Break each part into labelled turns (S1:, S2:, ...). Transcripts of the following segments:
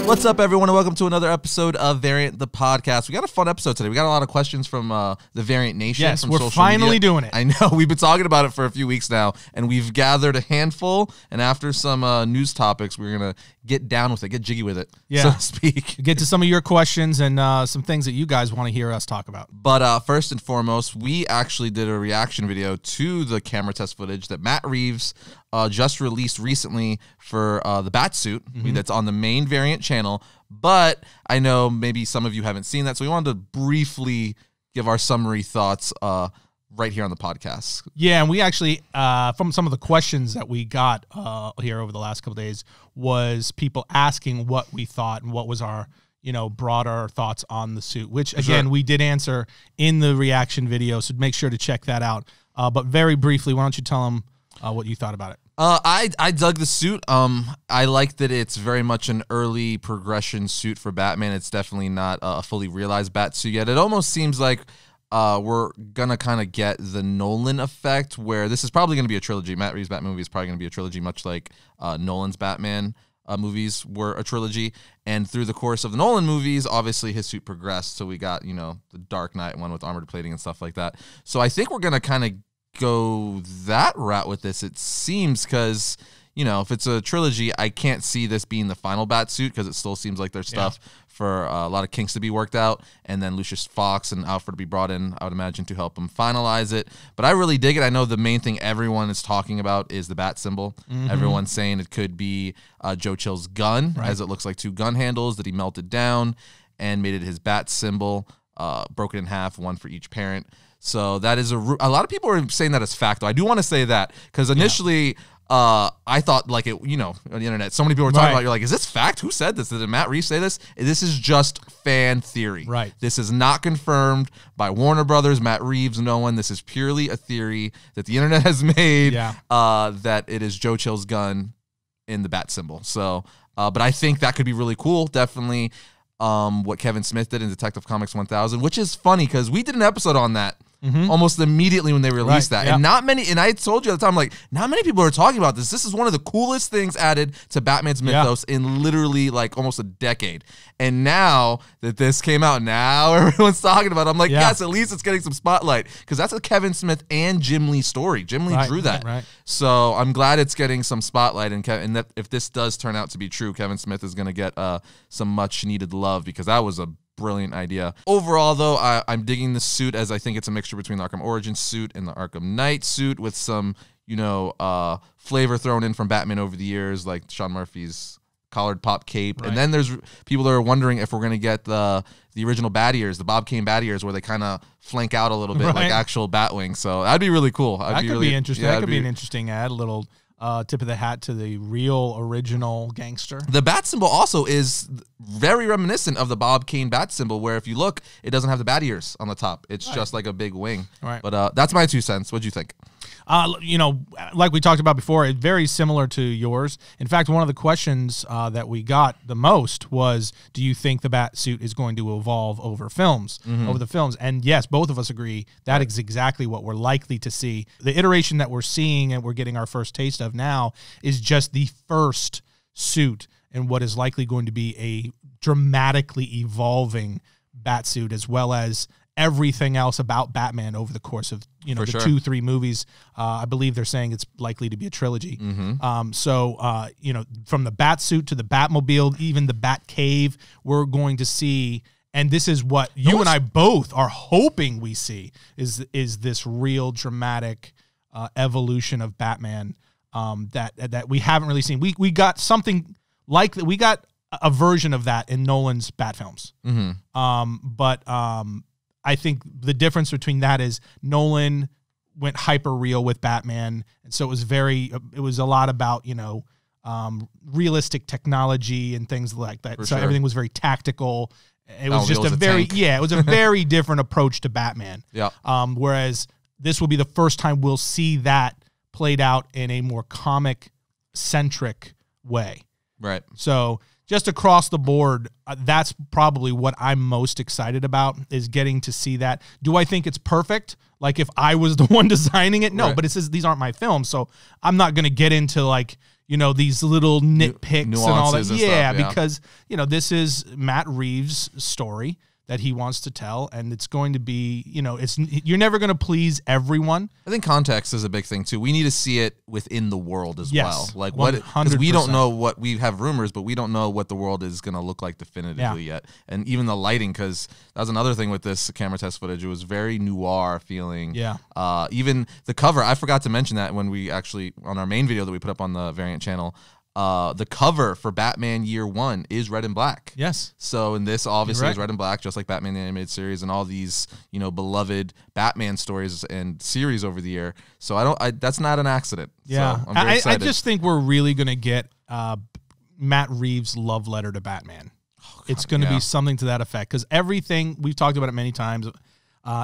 S1: What's up, everyone, and welcome to another episode of Variant the Podcast. We got a fun episode today. We got a lot of questions from the Variant Nation.
S2: Yes,
S1: from
S2: we're
S1: social
S2: finally
S1: media.
S2: doing it.
S1: I know. We've been talking about it for a few weeks now, and we've gathered a handful, and after some news topics, we're going to get down with it, get jiggy with it, so to speak.
S2: Get to some of your questions and some things that you guys want to hear us talk about.
S1: But first and foremost, we actually did a reaction video to the camera test footage that Matt Reeves just released recently for the Batsuit that's on the main Variant channel. But I know maybe some of you haven't seen that, so we wanted to briefly give our summary thoughts right here on the podcast. Yeah,
S2: and we actually, from some of the questions that we got here over the last couple of days, was people asking what we thought and what was our, broader thoughts on the suit, which, again, we did answer in the reaction video, so make sure to check that out. But very briefly, why don't you tell them what you thought about it?
S1: I dug the suit. I like that it's very much an early progression suit for Batman. It's definitely not a fully realized Batsuit yet. It almost seems like we're going to kind of get the Nolan effect, where this is probably going to be a trilogy. Matt Reeves' Batman movie is probably going to be a trilogy, much like Nolan's Batman movies were a trilogy. And through the course of the Nolan movies, obviously his suit progressed. So we got, the Dark Knight one with armored plating and stuff like that. So I think we're going to kind of go that route with this, it seems, because if it's a trilogy, I can't see this being the final Batsuit, because it still seems like there's stuff for a lot of kinks to be worked out, and then Lucius Fox and Alfred to be brought in, I would imagine, to help them finalize it. But I really dig it. I know the main thing everyone is talking about is the bat symbol. Everyone's saying it could be Joe Chill's gun, as it looks like two gun handles that he melted down and made it his bat symbol, broken in half, one for each parent. So that is a lot of people are saying that as fact, though. I do want to say that, because initially I thought, like, it, on the internet, so many people were talking about, you're like, is this fact? Who said this? Did Matt Reeves say this? This is just fan theory.
S2: Right.
S1: This is not confirmed by Warner Brothers, Matt Reeves, no one. This is purely a theory that the internet has made, that it is Joe Chill's gun in the bat symbol. So, but I think that could be really cool. Definitely what Kevin Smith did in Detective Comics 1000, which is funny because we did an episode on that almost immediately when they released that. And not many, and I told you at the time, like, not many people are talking about this. This is one of the coolest things added to Batman's mythos in literally like almost a decade. And now that this came out, now everyone's talking about it. I'm like, yes, at least it's getting some spotlight, because that's a Kevin Smith and Jim Lee story. Jim Lee drew that. So I'm glad it's getting some spotlight, and that if this does turn out to be true, Kevin Smith is going to get some much needed love, because that was a brilliant idea. Overall, though, I'm digging the suit, as I think it's a mixture between the Arkham Origins suit and the Arkham Knight suit, with some, flavor thrown in from Batman over the years, like Sean Murphy's collared pop cape. And then there's people that are wondering if we're going to get the original bat ears, the Bob Kane bat ears, where they kind of flank out a little bit like actual Batwing. So that'd be really cool.
S2: That could be interesting. That could be an interesting ad, a little tip of the hat to the real original gangster.
S1: The bat symbol also is very reminiscent of the Bob Kane bat symbol, where if you look, it doesn't have the bat ears on the top. It's just like a big wing. But that's my 2 cents. What'd you think?
S2: Like we talked about before, it's very similar to yours. In fact, one of the questions that we got the most was, do you think the Batsuit is going to evolve over the films? And yes, both of us agree that is exactly what we're likely to see. The iteration that we're seeing and we're getting our first taste of now is just the first suit and what is likely going to be a dramatically evolving Batsuit, as well as everything else about Batman over the course of the 2-3 movies. I believe they're saying it's likely to be a trilogy. So from the Batsuit to the Batmobile, even the Batcave, we're going to see, and this is what you and I both are hoping we see, is this real dramatic evolution of Batman that we haven't really seen. We got something like that. We got a version of that in Nolan's Bat films. But I think the difference between that is Nolan went hyper real with Batman, and so it was a lot about realistic technology and things like that. So everything was very tactical. It was just a very different approach to Batman. Whereas this will be the first time we'll see that played out in a more comic centric way. So just across the board, that's probably what I'm most excited about, is getting to see that. Do I think it's perfect? Like if I was the one designing it? No, but it says these aren't my films, so I'm not going to get into like, these little nitpicks and all that.
S1: Yeah,
S2: because, this is Matt Reeves' story that he wants to tell, and it's going to be, you're never going to please everyone.
S1: I think context is a big thing too. We need to see it within the world as well. Like because
S2: 100%.
S1: we don't know we have rumors, but we don't know what the world is going to look like definitively yet. And even the lighting, because that was another thing with this camera test footage. It was very noir feeling.
S2: Yeah.
S1: Even the cover, I forgot to mention that when we actually, on our main video that we put up on the Variant channel, the cover for Batman Year One is red and black.
S2: Yes.
S1: So in this, obviously, is red and black, just like Batman the Animated Series and all these, beloved Batman stories and series over the year. So that's not an accident.
S2: Yeah.
S1: So I'm very excited.
S2: I just think we're really going to get Matt Reeves' love letter to Batman. Oh, God, it's going to be something to that effect, because everything, we've talked about it many times,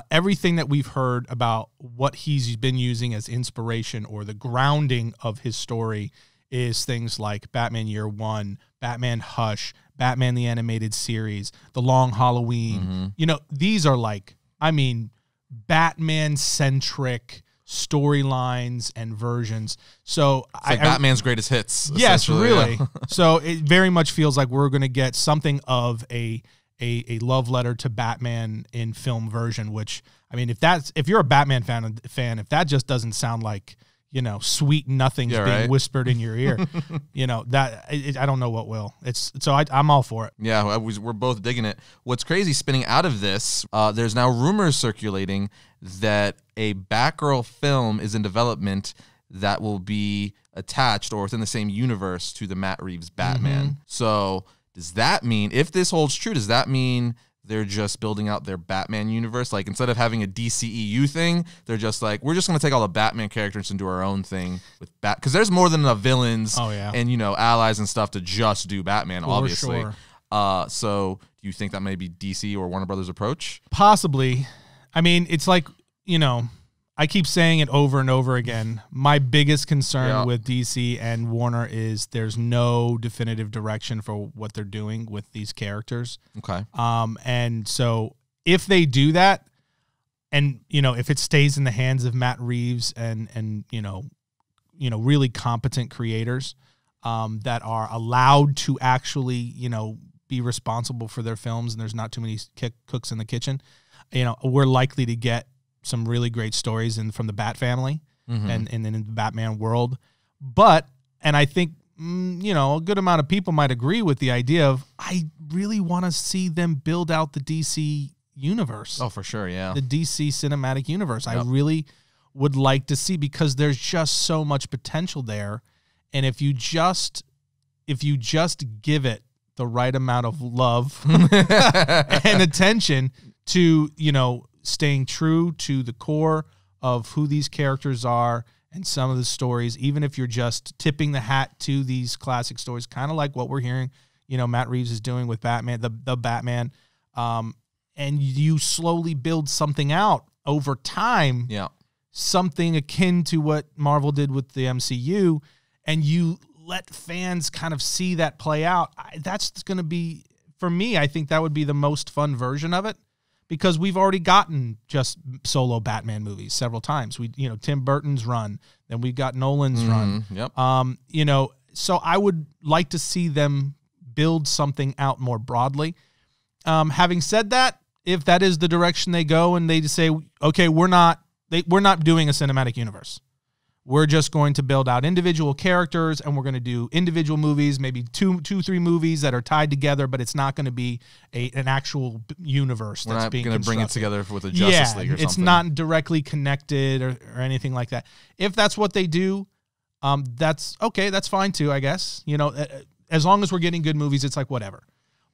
S2: everything that we've heard about what he's been using as inspiration or the grounding of his story is things like Batman Year One, Batman Hush, Batman the Animated Series, The Long Halloween. These are Batman-centric storylines and versions. So
S1: it's like Batman's greatest hits.
S2: Yes, really. So it very much feels like we're going to get something of a love letter to Batman in film version, which, if you're a Batman fan, if that just doesn't sound like, sweet nothings being whispered in your ear, I don't know what will. I'm all for it.
S1: Yeah, we're both digging it. What's crazy, spinning out of this, there's now rumors circulating that a Batgirl film is in development that will be attached or within the same universe to the Matt Reeves Batman. So does that mean, if this holds true, does that mean they're just building out their Batman universe? Like, instead of having a DCEU thing, they're just like, we're just going to take all the Batman characters and do our own thing with because there's more than enough villains and, allies and stuff to just do Batman, obviously. Sure. So do you think that may be DC or Warner Brothers' approach?
S2: Possibly. It's like, I keep saying it over and over again. My biggest concern with DC and Warner is there's no definitive direction for what they're doing with these characters.
S1: Okay.
S2: And so if they do that, and if it stays in the hands of Matt Reeves and really competent creators that are allowed to actually be responsible for their films, and there's not too many cooks in the kitchen, we're likely to get some really great stories from the Bat family and in the Batman world. But, and I think, a good amount of people might agree with the idea of, I really want to see them build out the DC universe.
S1: Oh, for sure, yeah.
S2: The DC cinematic universe. Yep. I really would like to see, because there's just so much potential there. And if you just give it the right amount of love and attention to, staying true to the core of who these characters are and some of the stories, even if you're just tipping the hat to these classic stories, kind of like what we're hearing, Matt Reeves is doing with Batman, the Batman, and you slowly build something out over time, something akin to what Marvel did with the MCU, and you let fans kind of see that play out. That's going to be, for me, I think that would be the most fun version of it. Because we've already gotten just solo Batman movies several times. Tim Burton's run, then we got Nolan's run.
S1: Yep.
S2: So I would like to see them build something out more broadly. Having said that, if that is the direction they go and they just say, okay, we're not doing a cinematic universe. We're just going to build out individual characters, and we're going to do individual movies, maybe two, 3 movies that are tied together, but it's not going to be an actual universe that's being constructed. We're not going to bring
S1: it together with a Justice League or something.
S2: It's not directly connected or anything like that. If that's what they do, that's okay. That's fine too, I guess. As long as we're getting good movies, it's like whatever.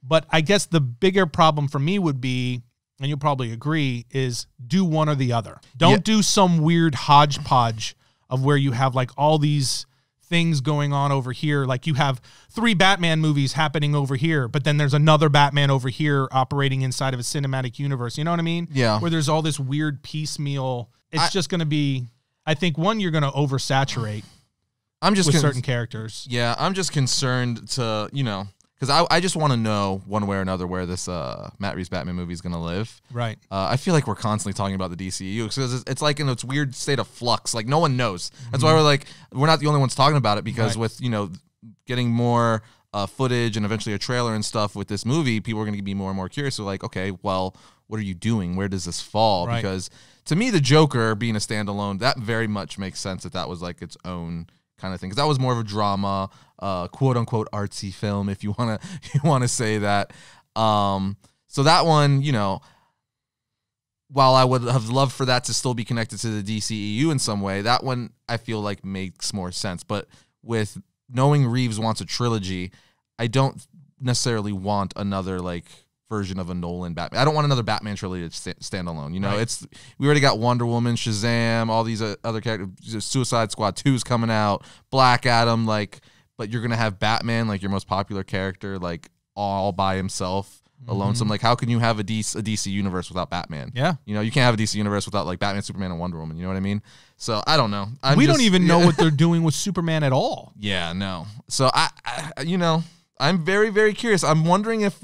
S2: But I guess the bigger problem for me would be, and you'll probably agree, is do one or the other. Don't do some weird hodgepodge of where you have like all these things going on over here. Like you have 3 Batman movies happening over here, but then there's another Batman over here operating inside of a cinematic universe. You know what I mean?
S1: Yeah.
S2: Where there's all this weird piecemeal. It's just going to be, I think, one, you're going to oversaturate with certain characters.
S1: Yeah, I'm just concerned to, because I just want to know one way or another where this Matt Reeves Batman movie is going to live.
S2: Right.
S1: I feel like we're constantly talking about the DCEU because it's like in its weird state of flux. Like no one knows. That's why we're not the only ones talking about it because with getting more footage and eventually a trailer and stuff with this movie, people are going to be more and more curious. So like, okay, well, what are you doing? Where does this fall?
S2: Right.
S1: Because to me, the Joker being a standalone, that very much makes sense that was like its own kind of thing. Because that was more of a drama, quote unquote artsy film, if you wanna say that. So that one, while I would have loved for that to still be connected to the DCEU in some way, that one I feel like makes more sense. But with knowing Reeves wants a trilogy, I don't necessarily want another like version of a Nolan Batman. I don't want another Batman trilogy to stand alone. Right. We already got Wonder Woman, Shazam, all these other characters. Suicide Squad 2's coming out, Black Adam, but you're gonna have Batman, like your most popular character, like all by himself, alone. So I'm like, how can you have a DC universe without Batman? Yeah, you can't have a DC universe without like Batman, Superman, and Wonder Woman. You know what I mean? So I don't know.
S2: We don't even know what they're doing with Superman at all.
S1: Yeah, no. So I'm very, very curious. I'm wondering if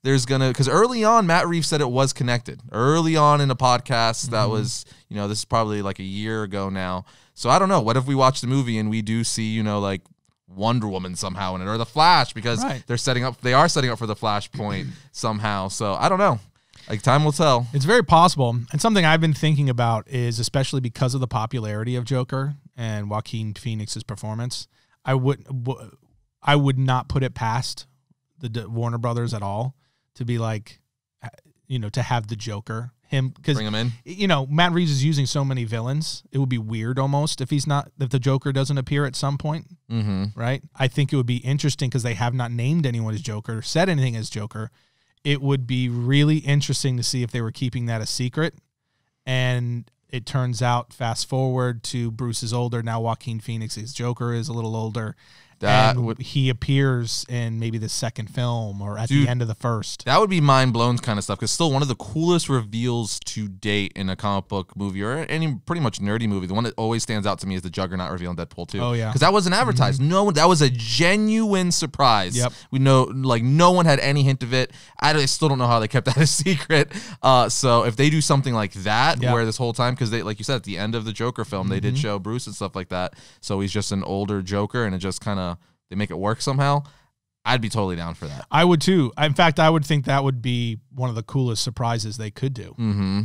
S1: there's because early on, Matt Reeves said it was connected. Early on in a podcast that was, this is probably like a year ago now. So I don't know. What if we watch the movie and we do see, like Wonder Woman somehow in it, or the Flash, because they are setting up for the Flashpoint somehow. So I don't know. Like time will tell.
S2: It's very possible. And something I've been thinking about is, especially because of the popularity of Joker and Joaquin Phoenix's performance, I would not put it past the Warner Brothers at all to be like, to have the Joker, because
S1: bring him in.
S2: Matt Reeves is using so many villains. It would be weird almost if the Joker doesn't appear at some point. Right? I think it would be interesting because they have not named anyone as Joker, said anything as Joker. It would be really interesting to see if they were keeping that a secret. And it turns out, fast forward to Bruce is older. Now Joaquin Phoenix's Joker is a little older. He appears in maybe the second film or at the end of the first.
S1: That would be mind-blown kind of stuff, because still one of the coolest reveals to date in a comic book movie or any pretty much nerdy movie, the one that always stands out to me is the Juggernaut reveal in Deadpool 2.
S2: Oh, yeah.
S1: Because that wasn't advertised. No, that was a genuine surprise.
S2: Yep.
S1: We know, no one had any hint of it. I still don't know how they kept that a secret. So if they do something like that, where this whole time, because they, like you said, at the end of the Joker film, they did show Bruce and stuff like that. So he's just an older Joker, and it just kind of, they make it work somehow. I'd be totally down for that.
S2: I would too. In fact, I would think that would be one of the coolest surprises they could do,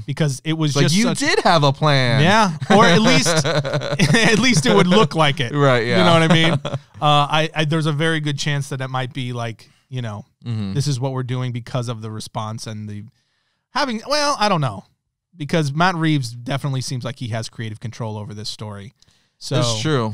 S2: because it was just
S1: you did have a plan,
S2: or at least it would look like it,
S1: right? Yeah,
S2: you know what I mean. There's a very good chance that it might be like, this is what we're doing because of the response and the having. Well, I don't know, because Matt Reeves definitely seems like he has creative control over this story. So
S1: it's true.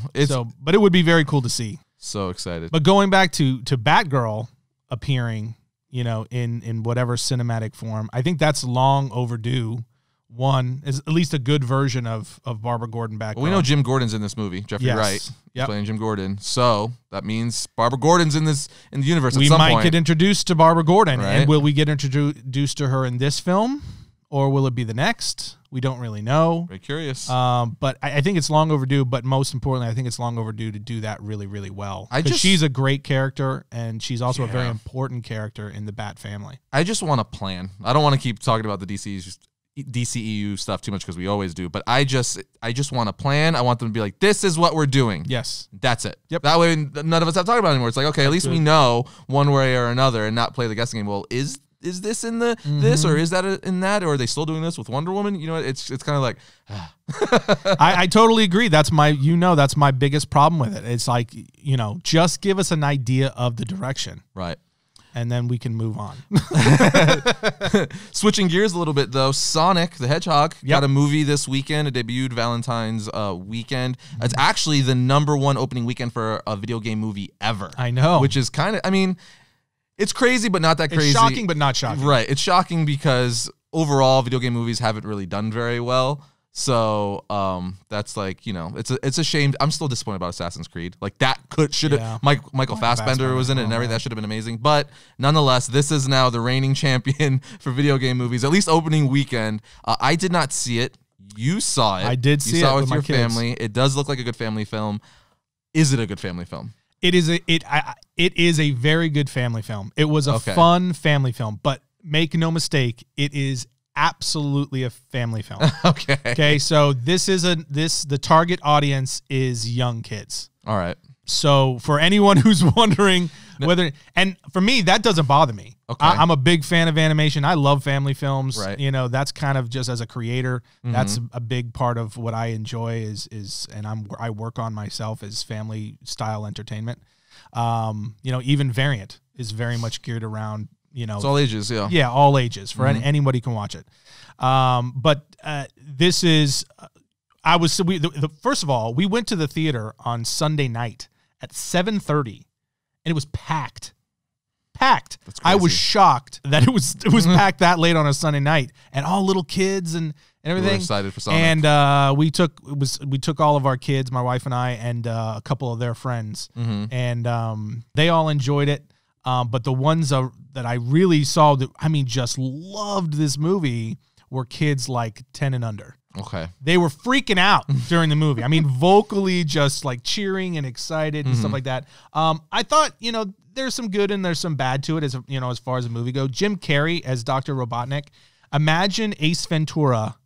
S2: But it would be very cool to see.
S1: So excited.
S2: But going back to Batgirl appearing, in whatever cinematic form, I think that's long overdue. One is at least a good version of Barbara Gordon Batgirl.
S1: Well, we know Jim Gordon's in this movie. Jeffrey Wright playing Jim Gordon. So that means Barbara Gordon's in the universe.
S2: We
S1: at some
S2: might
S1: point
S2: get introduced to Barbara Gordon,
S1: right?
S2: And will we get introduced to her in this film, or will it be the next? We don't really know.
S1: Very curious.
S2: But I think it's long overdue. But most importantly, I think it's long overdue to do that really, really well. She's a great character, and she's also a very important character in the Bat family.
S1: I just want a plan. I don't want to keep talking about the DCEU stuff too much, because we always do. But I just want a plan. I want them to be like, this is what we're doing.
S2: Yes.
S1: That's it.
S2: Yep.
S1: That way none of us have to talk about it anymore. It's like, okay, at least we know one way or another, and not play the guessing game. Well, is this in the this, or is that in that, or are they still doing this with Wonder Woman? It's kind of like
S2: I totally agree. That's my biggest problem with it. It's like, just give us an idea of the direction,
S1: right,
S2: and then we can move on.
S1: Switching gears a little bit though, Sonic the Hedgehog got a movie this weekend. It debuted Valentine's weekend. It's actually the #1 opening weekend for a video game movie ever.
S2: I know,
S1: which is kind of, it's crazy, but not that crazy.
S2: It's shocking, but not shocking.
S1: Right. It's shocking because overall, video game movies haven't really done very well. So that's like, it's a shame. I'm still disappointed about Assassin's Creed. Like that should have. Michael Fassbender was in it and everything. That should have been amazing. But nonetheless, this is now the reigning champion for video game movies, at least opening weekend. I did not see it. You saw it.
S2: I did see it.
S1: You saw it with
S2: your
S1: family. It does look like a good family film. Is it a good family film?
S2: It is. It is a very good family film. It was a fun family film, but make no mistake, it is absolutely a family film. Okay. So the target audience is young kids.
S1: All right.
S2: So for anyone who's wondering whether, and for me, that doesn't bother me.
S1: Okay.
S2: I'm a big fan of animation. I love family films.
S1: Right.
S2: You know, that's kind of just as a creator, that's a big part of what I enjoy is, and I work on myself is family style entertainment. You know, even Variant is very much geared around, you know,
S1: it's all ages. Yeah.
S2: Yeah. All ages for anybody can watch it. But this is, first of all, we went to the theater on Sunday night at 7:30 and it was packed. That's crazy. I was shocked that it was packed that late on a Sunday night, and all little kids and everything.
S1: We were excited for Sonic.
S2: And we took all of our kids, my wife and I, and a couple of their friends, and they all enjoyed it. But the ones that I really saw that just loved this movie were kids like 10 and under.
S1: Okay.
S2: They were freaking out during the movie. Vocally just like cheering and excited and stuff like that. I thought, you know, there's some good and there's some bad to it as you know, as far as the movie goes. Jim Carrey as Dr. Robotnik. Imagine Ace Ventura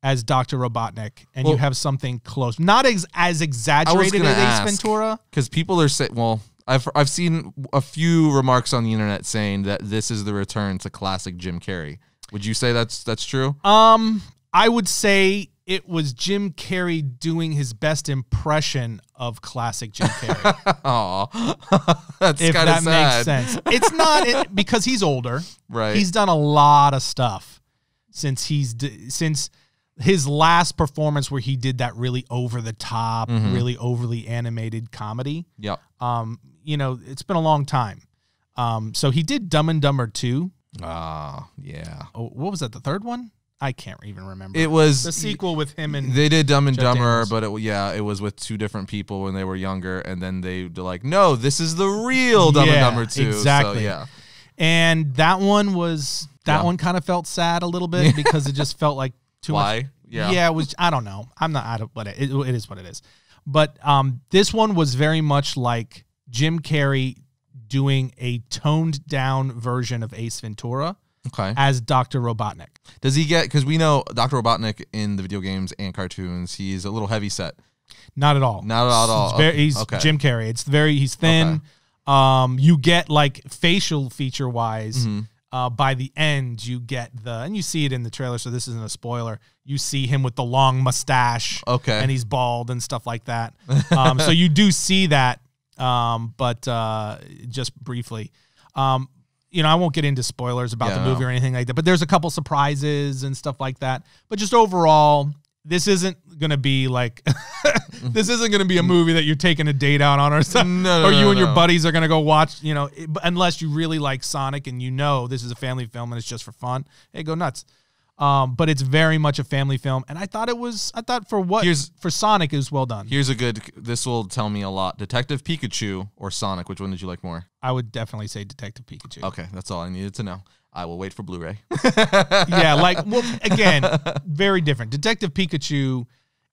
S2: as Dr. Robotnik, and you have something close. Not as exaggerated as Ace Ventura. Because
S1: people are saying, well, I've seen a few remarks on the internet saying that this is the return to classic Jim Carrey. Would you say that's true?
S2: I would say it was Jim Carrey doing his best impression of classic Jim Carrey.
S1: Aw, that's kind of sad. If
S2: that makes sense. It's not because he's older.
S1: Right.
S2: He's done a lot of stuff since his last performance where he did that really over the top, really overly animated comedy.
S1: Yep.
S2: You know, it's been a long time. So he did Dumb and Dumber 2.
S1: Ah, yeah.
S2: Oh, what was that? The third one? I can't even remember.
S1: It was
S2: the sequel with him and
S1: they did Dumb and
S2: Jeff
S1: Dumber,
S2: Daniels.
S1: but it was with two different people when they were younger, and then they're like, no, this is the real Dumb and Dumber 2.
S2: Exactly.
S1: So, yeah.
S2: And that one one kind of felt sad a little bit because it just felt like too much.
S1: Yeah.
S2: It was. I don't know. I'm not out of what it is. What it is. But this one was very much like Jim Carrey doing a toned down version of Ace Ventura.
S1: Okay.
S2: As Dr. Robotnik.
S1: Does he get, because we know Dr. Robotnik in the video games and cartoons, he's a little heavy set.
S2: Not at all.
S1: Not at all.
S2: He's Jim Carrey. He's thin. Okay. You get like facial feature wise, by the end you get and you see it in the trailer, so this isn't a spoiler. You see him with the long mustache.
S1: Okay.
S2: And he's bald and stuff like that. So you do see that, but just briefly. You know, I won't get into spoilers about the movie or anything like that, but there's a couple surprises and stuff like that. But just overall, this isn't going to be like, this isn't going to be a movie that you're taking a date out on or something. Or you and your buddies are going to go watch, you know, unless you really like Sonic and you know this is a family film and it's just for fun. Hey, go nuts. But it's very much a family film, and I thought for Sonic, it was well done.
S1: This will tell me a lot. Detective Pikachu or Sonic, which one did you like more?
S2: I would definitely say Detective Pikachu.
S1: Okay, that's all I needed to know. I will wait for Blu-ray.
S2: Yeah, again, very different. Detective Pikachu,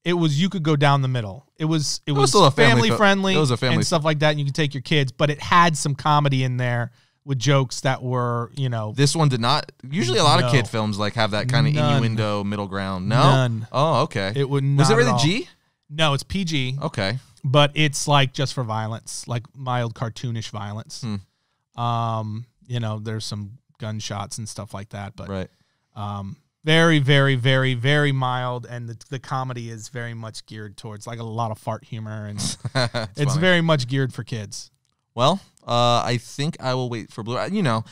S2: you could go down the middle. It was
S1: still a
S2: family friendly.
S1: It was a family
S2: and stuff like that, and you could take your kids, but it had some comedy in there with jokes that were, you know.
S1: This one did not. Usually a lot of kid films have that kind of innuendo middle ground. No?
S2: None.
S1: Oh, okay.
S2: It would not.
S1: Was it
S2: rated
S1: G?
S2: No, it's PG.
S1: Okay.
S2: But it's like just for violence, like mild cartoonish violence. You know, there's some gunshots and stuff like that, but
S1: right.
S2: Very, very, very, very mild, and the comedy is very much geared towards like a lot of fart humor, and it's
S1: funny.
S2: Very much geared for kids.
S1: Well, I think I will wait for Blu-ray. You know,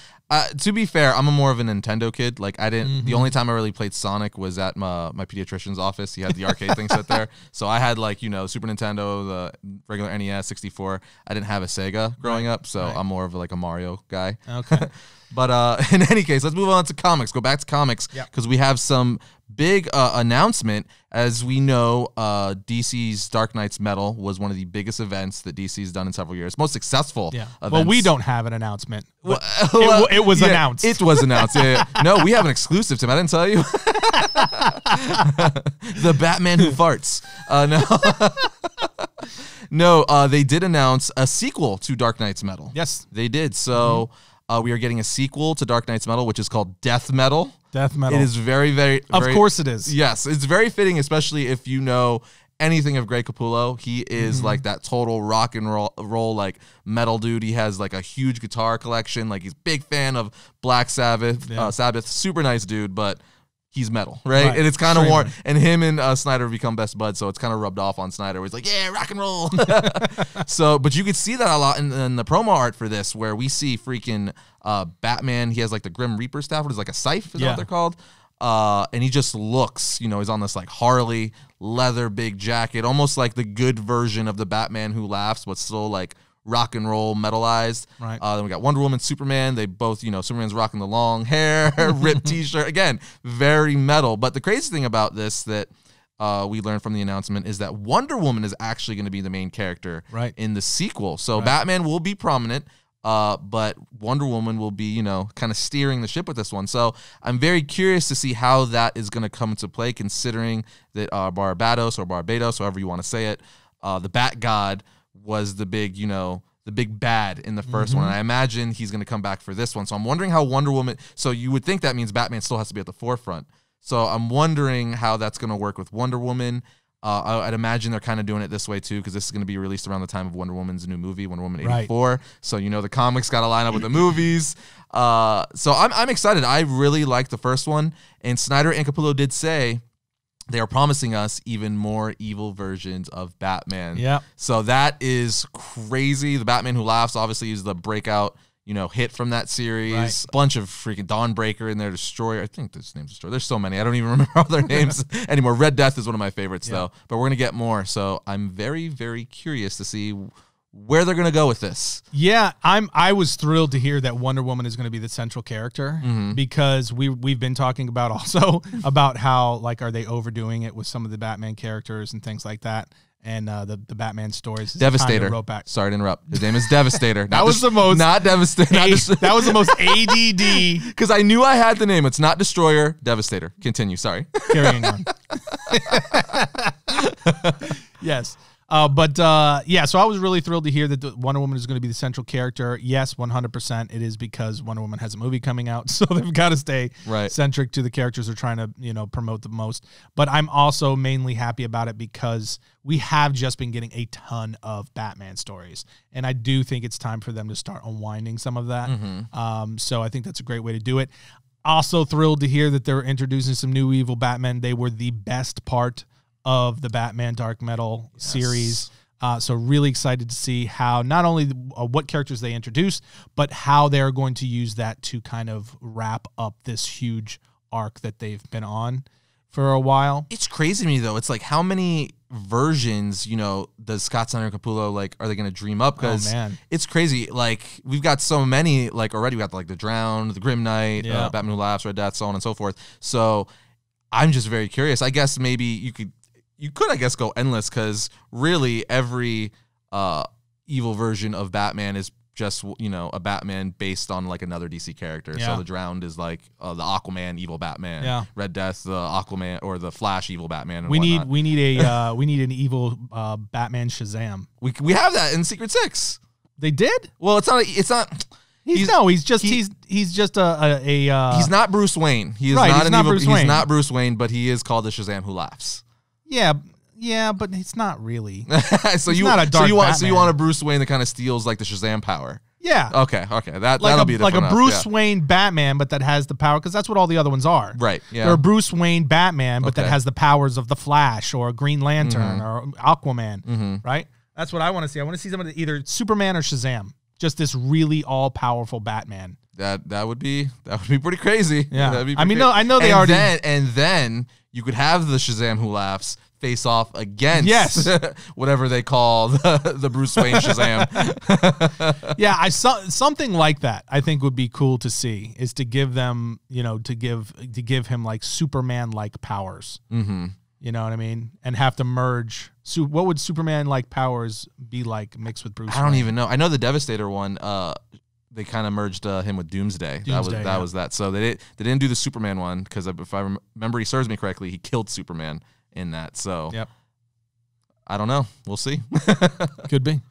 S1: to be fair, I'm more of a Nintendo kid. Like I didn't. The only time I really played Sonic was at my pediatrician's office. He had the arcade thing set there, so I had Super Nintendo, the regular NES, 64. I didn't have a Sega growing up, so I'm more of a Mario guy.
S2: Okay.
S1: But in any case, let's move on to comics. Go back to comics because we have some big announcement. As we know, DC's Dark Knight's Metal was one of the biggest events that DC's done in several years. Most successful events.
S2: Well, we don't have an announcement. It was announced.
S1: It was announced. Yeah. No, we have an exclusive, Tim. I didn't tell you. The Batman who farts. No. No, they did announce a sequel to Dark Knight's Metal.
S2: Yes.
S1: They did. So we are getting a sequel to Dark Knight's Metal, which is called Death Metal.
S2: Death Metal.
S1: It is very, very...
S2: Of course it is.
S1: Yes, it's very fitting, especially if you know anything of Greg Capullo. He is like that total rock and roll like metal dude. He has like a huge guitar collection. Like he's a big fan of Black Sabbath. Sabbath, super nice dude, but he's metal, right? And it's kind of warm. And him and Snyder have become best buds, so it's kind of rubbed off on Snyder. Where he's like, yeah, rock and roll. So, but you could see that a lot in the promo art for this, where we see freaking Batman. He has like the Grim Reaper staff, which is like a scythe, is that what they're called? And he just looks, he's on this like Harley leather big jacket, almost like the good version of the Batman Who Laughs, but still like rock and roll metalized.
S2: Right.
S1: Then we got Wonder Woman, Superman. They both, Superman's rocking the long hair, ripped t-shirt. Again, very metal. But the crazy thing about this that we learned from the announcement is that Wonder Woman is actually going to be the main character in the sequel. So Batman will be prominent. But Wonder Woman will be, kind of steering the ship with this one. So I'm very curious to see how that is going to come into play, considering that Barbados, however you want to say it, the Bat God was the big, the big bad in the first one. And I imagine he's going to come back for this one. So I'm wondering how Wonder Woman, so you would think that means Batman still has to be at the forefront. So I'm wondering how that's going to work with Wonder Woman. I'd imagine they're kind of doing it this way too, because this is going to be released around the time of Wonder Woman's new movie, Wonder Woman 84. Right. So the comics got to line up with the movies. So I'm excited. I really liked the first one, and Snyder and Capullo did say they are promising us even more evil versions of Batman.
S2: Yeah.
S1: So that is crazy. The Batman Who Laughs obviously is the breakout hit from that series. Right. Bunch of freaking Dawnbreaker in there, Destroyer. I think this name's Destroyer. There's so many. I don't even remember all their names anymore. Red Death is one of my favorites, though. But we're going to get more. So I'm very, very curious to see where they're going to go with this.
S2: Yeah, I was thrilled to hear that Wonder Woman is going to be the central character, because we've been talking about also about how, like, are they overdoing it with some of the Batman characters and things like that. And the Batman stories.
S1: Devastator. Sorry to interrupt. His name is Devastator.
S2: That was the most...
S1: Not Devastator.
S2: That was the most ADD.
S1: Because I knew I had the name. It's not Destroyer. Devastator. Continue. Sorry.
S2: Carrying on. Yes. So I was really thrilled to hear that the Wonder Woman is going to be the central character. Yes, 100%. It is because Wonder Woman has a movie coming out, so they've got to stay centric to the characters they're trying to, promote the most. But I'm also mainly happy about it because we have just been getting a ton of Batman stories, and I do think it's time for them to start unwinding some of that. So I think that's a great way to do it. Also thrilled to hear that they're introducing some new evil Batman. They were the best part of the Batman Dark Metal series. So really excited to see how not only what characters they introduce, but how they're going to use that to kind of wrap up this huge arc that they've been on for a while.
S1: It's crazy to me, though. It's like, how many versions, does Scott Snyder and Capullo, like, are they going to dream up? Because it's crazy. Like, we've got so many, like, already. We got, like, the Drowned, the Grim Knight, Batman Who Laughs, Red Death, so on and so forth. So I'm just very curious. I guess maybe you could, I guess, go endless, because really every evil version of Batman is just, a Batman based on, like, another DC character. So the Drowned is like the Aquaman evil Batman. Red Death, the Aquaman, or the Flash evil Batman. And
S2: we need an evil Batman Shazam.
S1: We have that in Secret Six.
S2: They did?
S1: Well, it's not. He's
S2: just a
S1: he's not Bruce Wayne. He is not an evil. He's not Bruce Wayne, but he is called the Shazam Who Laughs.
S2: Yeah, but it's not really.
S1: So you want a Bruce Wayne that kind of steals, like, the Shazam power.
S2: Yeah.
S1: Okay. That'll be
S2: like a Bruce Wayne Batman, but that has the power, because that's what all the other ones are.
S1: Right. Yeah.
S2: They're a Bruce Wayne Batman, but that has the powers of the Flash or Green Lantern or Aquaman. Right. That's what I want to see. I want to see somebody either Superman or Shazam. Just this really all powerful Batman.
S1: That would be pretty crazy.
S2: Yeah.
S1: I
S2: know they already.
S1: And then you could have the Shazam Who Laughs face off against whatever they call the Bruce Wayne Shazam.
S2: Yeah, I saw something like that. I think would be cool to see, is to give them, to give him, like, Superman like powers. You know what I mean? And have to merge. So what would Superman like powers be like mixed with Bruce Wayne?
S1: I don't even know. I know the Devastator one. They kind of merged him with Doomsday. That was that. So they didn't do the Superman one, because if I remember, he serves me correctly, he killed Superman in that. So I don't know. We'll see.
S2: Could be.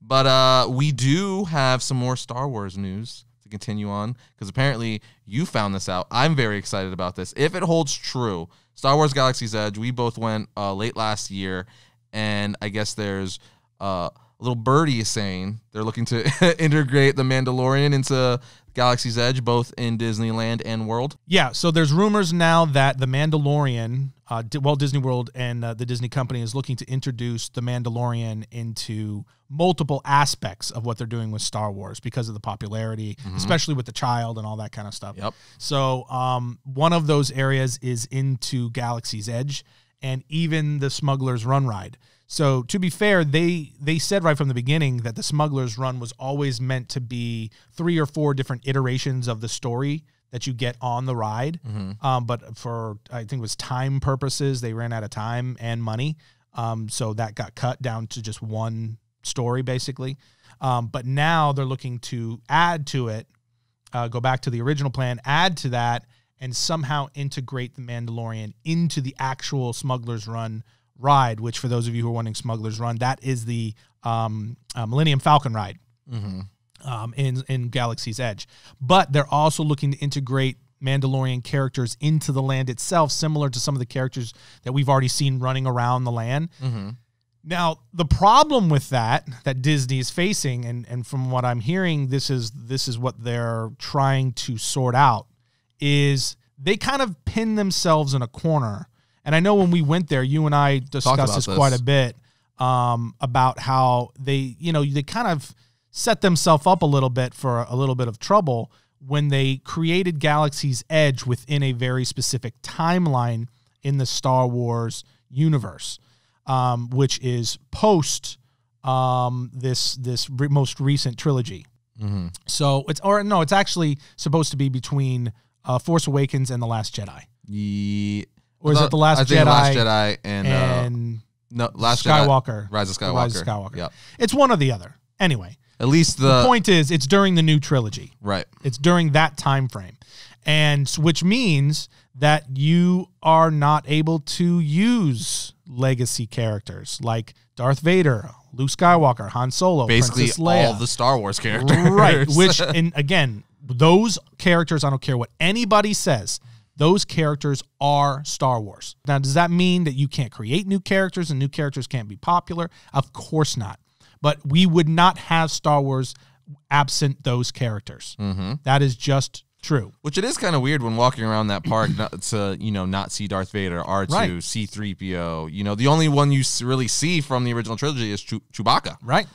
S1: But we do have some more Star Wars news to continue on, because apparently you found this out. I'm very excited about this. If it holds true, Star Wars Galaxy's Edge, we both went late last year, and I guess there's a little birdie saying they're looking to integrate the Mandalorian into Galaxy's Edge, both in Disneyland and World.
S2: Yeah, so there's rumors now that the Mandalorian, Walt Disney World and the Disney company is looking to introduce the Mandalorian into multiple aspects of what they're doing with Star Wars because of the popularity, especially with the child and all that kind of stuff.
S1: Yep.
S2: So one of those areas is into Galaxy's Edge and even the Smuggler's Run ride. So to be fair, they said right from the beginning that the Smuggler's Run was always meant to be 3 or 4 different iterations of the story that you get on the ride. But for, I think it was time purposes, they ran out of time and money. So that got cut down to just one story, basically. But now they're looking to add to it, go back to the original plan, add to that, and somehow integrate the Mandalorian into the actual Smuggler's Run ride, which for those of you who are wanting Smuggler's Run, that is the Millennium Falcon ride in Galaxy's Edge. But they're also looking to integrate Mandalorian characters into the land itself, similar to some of the characters that we've already seen running around the land. Now, the problem with that Disney is facing, and from what I'm hearing, this is what they're trying to sort out, is they kind of pin themselves in a corner. And I know when we went there, you and I discussed this quite a bit about how they kind of set themselves up a little bit for a little bit of trouble when they created Galaxy's Edge within a very specific timeline in the Star Wars universe, which is post this most recent trilogy. So it's actually supposed to be between Force Awakens and The Last Jedi. Or is it The Last Jedi?
S1: Last Jedi and Last
S2: Skywalker.
S1: Jedi, Rise of Skywalker.
S2: Rise of Skywalker.
S1: Yep.
S2: It's one or the other. Anyway,
S1: at least
S2: the point is, it's during the new trilogy.
S1: Right.
S2: It's during that time frame, and which means that you are not able to use legacy characters like Darth Vader, Luke Skywalker, Han Solo,
S1: basically
S2: Princess Leia.
S1: all the Star Wars characters.
S2: Right. Which, and again, those characters, I don't care what anybody says, those characters are Star Wars. Now, does that mean that you can't create new characters and new characters can't be popular? Of course not. But we would not have Star Wars absent those characters. That is just true.
S1: Which it is kind of weird when walking around that park to not see Darth Vader, R2,
S2: right.
S1: C-3PO. The only one you really see from the original trilogy is Chewbacca.
S2: Right.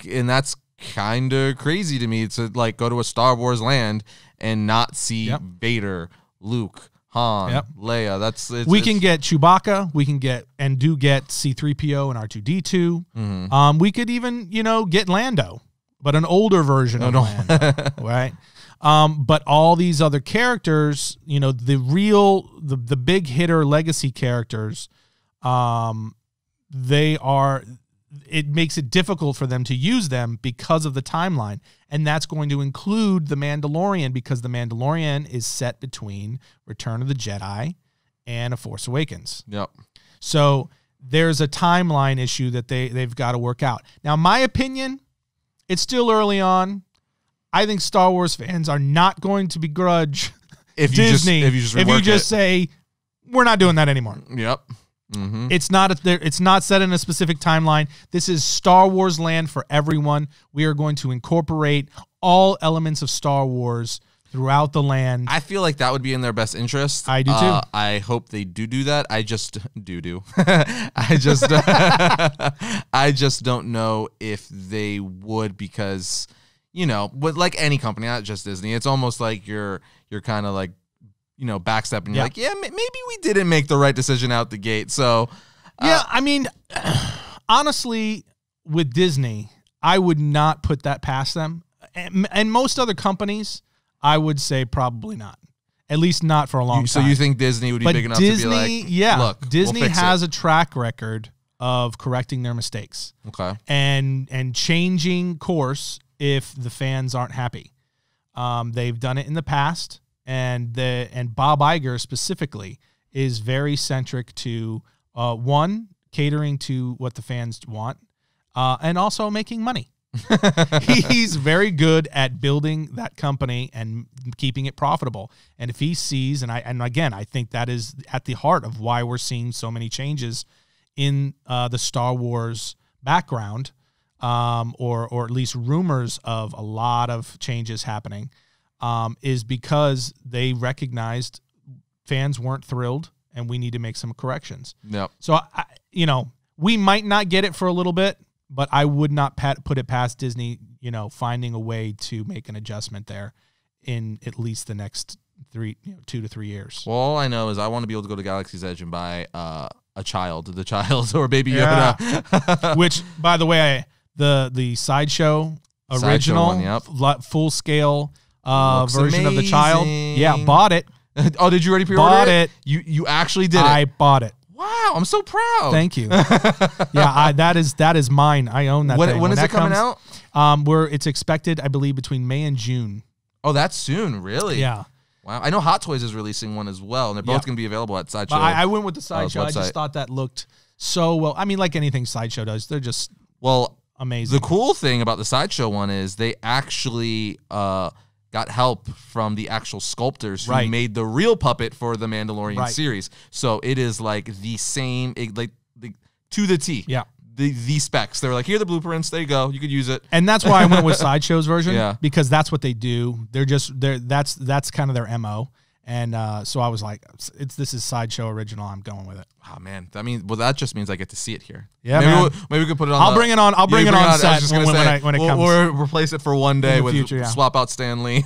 S1: And that's kind of crazy to me to go to a Star Wars land and not see Vader, Luke, Han, Leia.
S2: We can get Chewbacca. We can get C-3PO and R2-D2. We could even, get Lando, but an older version of Lando, right? But all these other characters, the big hitter legacy characters, it makes it difficult for them to use them because of the timeline. And that's going to include The Mandalorian, because The Mandalorian is set between Return of the Jedi and A Force Awakens.
S1: Yep.
S2: So there's a timeline issue that they've got to work out. Now, my opinion, it's still early on. I think Star Wars fans are not going to begrudge Disney if you just say, we're not doing that anymore.
S1: Yep.
S2: It's not set in a specific timeline. This is Star Wars land for everyone. We are going to incorporate all elements of Star Wars throughout the land.
S1: I feel like that would be in their best interest.
S2: I do too.
S1: I hope they do that. I just I just don't know if they would, because with like any company, not just Disney, it's almost like you're kind of like backstepping. You're like, maybe we didn't make the right decision out the gate. So,
S2: I mean, honestly, with Disney, I would not put that past them. And most other companies, I would say probably not. At least not for a long time.
S1: So you think Disney would be big enough to be like, look,
S2: Disney
S1: we'll fix
S2: has
S1: it.
S2: a track record of correcting their mistakes.
S1: Okay.
S2: And changing course if the fans aren't happy. They've done it in the past. And Bob Iger specifically is very centric to catering to what the fans want, and also making money. He's very good at building that company and keeping it profitable. And if he sees, and again, I think that is at the heart of why we're seeing so many changes in the Star Wars background, or at least rumors of a lot of changes happening, is because they recognized fans weren't thrilled and we need to make some corrections.
S1: Yep.
S2: So, we might not get it for a little bit, but I would not put it past Disney, finding a way to make an adjustment there in at least the next 2 to 3 years.
S1: Well, all I know is I want to be able to go to Galaxy's Edge and buy the child or Baby Yoda.
S2: Yeah. Which, by the way, the Sideshow original, full scale version of the child. Yeah, bought it.
S1: Oh, did you already pre-order
S2: Bought it?
S1: You actually did it.
S2: I bought it.
S1: Wow, I'm so proud.
S2: Thank you. Yeah, that is mine. I own that thing.
S1: When is it coming out?
S2: It's expected, I believe, between May and June.
S1: Oh, that's soon, really?
S2: Yeah.
S1: Wow. I know Hot Toys is releasing one as well, and they're both going to be available at Sideshow.
S2: I went with the Sideshow. I just thought that looked so well. I mean, like anything Sideshow does, they're just amazing.
S1: The cool thing about the Sideshow one is they actually got help from the actual sculptors who made the real puppet for the Mandalorian series. So it is like the same, to the T.
S2: Yeah.
S1: The specs. They were like, here are the blueprints. There you go. You could use it.
S2: And that's why I went with Sideshow's version, because that's what they do. That's kind of their MO. And so I was like, this is Sideshow original. I'm going with it.
S1: Oh man, that just means I get to see it here.
S2: Yeah,
S1: maybe we could put it on.
S2: I'll bring it on. I'll bring it on set when it comes.
S1: Or replace it for one day with
S2: future,
S1: swap out Stan Lee.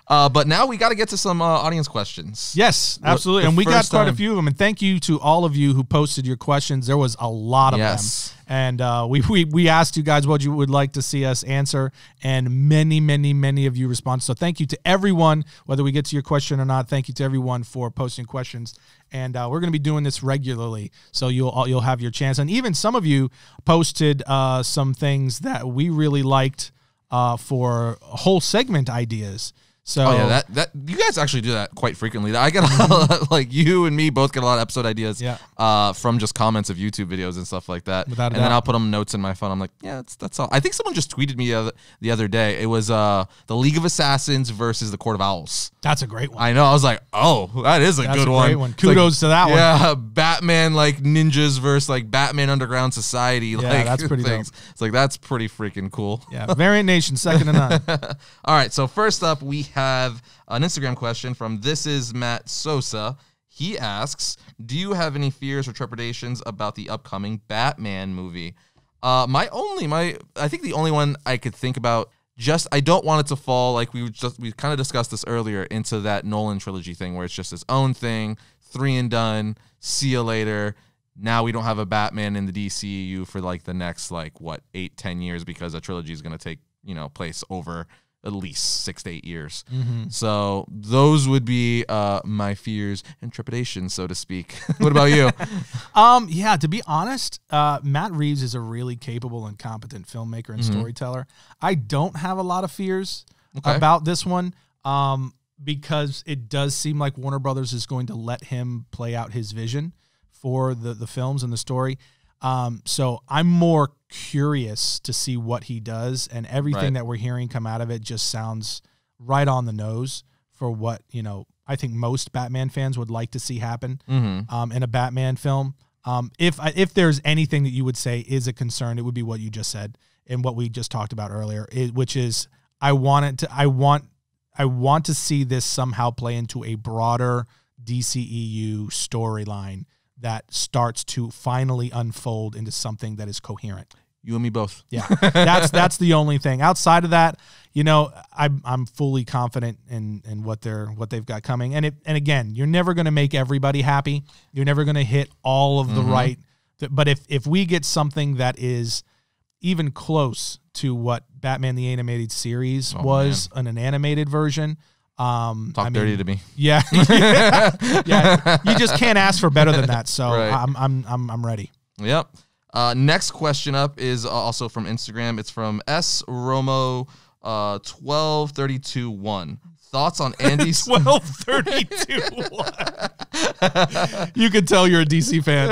S1: But now we got to get to some audience questions.
S2: Yes, absolutely. And we got quite a few of them. And thank you to all of you who posted your questions. There was a lot of them. And we asked you guys what you would like to see us answer, and many of you responded. So thank you to everyone, whether we get to your question or not. Thank you to everyone for posting questions. And we're going to be doing this regularly, so you'll have your chance. And even some of you posted some things that we really liked for whole segment ideas. So
S1: that you guys actually do that quite frequently. I get like you and me both get a lot of episode ideas from just comments of YouTube videos and stuff like that.
S2: Without a
S1: doubt. Then I'll put them notes in my phone. I'm like, yeah, that's all. I think someone just tweeted me the other day. It was the League of Assassins versus the Court of Owls.
S2: That's a great one.
S1: I know. I was like, oh, that is a good one.
S2: Great one. Kudos to that one.
S1: Yeah, Batman like ninjas versus like Batman Underground Society.
S2: Yeah,
S1: like,
S2: that's pretty
S1: things.
S2: dope.
S1: It's like that's pretty freaking cool.
S2: Yeah, Variant Nation, second to none.
S1: All right, so first up we have an Instagram question from This Is Matt Sosa. He asks, do you have any fears or trepidations about the upcoming Batman movie? I think the only one I could think about, I don't want it to fall, like we kind of discussed this earlier, into that Nolan trilogy thing where it's just his own thing, 3 and done, see you later. Now we don't have a Batman in the DCEU for like the next 8-10 years because a trilogy is going to take place over at least 6 to 8 years.
S2: Mm-hmm.
S1: So those would be my fears and trepidations, so to speak. What about you?
S2: Yeah, to be honest, Matt Reeves is a really capable and competent filmmaker and storyteller. I don't have a lot of fears about this one because it does seem like Warner Brothers is going to let him play out his vision for the films and the story. So I'm more curious to see what he does, and everything that we're hearing come out of it just sounds right on the nose for what, I think most Batman fans would like to see happen in a Batman film. If there's anything that you would say is a concern, it would be what you just said and what we just talked about earlier, which is I want to see this somehow play into a broader DCEU storyline that starts to finally unfold into something that is coherent.
S1: You and me both.
S2: Yeah, that's the only thing. Outside of that, I'm fully confident in what they've got coming. And again, you're never going to make everybody happy. You're never going to hit all of the right. But if we get something that is even close to what Batman the Animated Series was in an animated version.
S1: Dirty to me.
S2: Yeah. Yeah. You just can't ask for better than that. So I'm ready.
S1: Yep. Next question up is also from Instagram. It's from S Romo 12321. Thoughts on Andy's
S2: 12:32. You can tell you're a DC fan.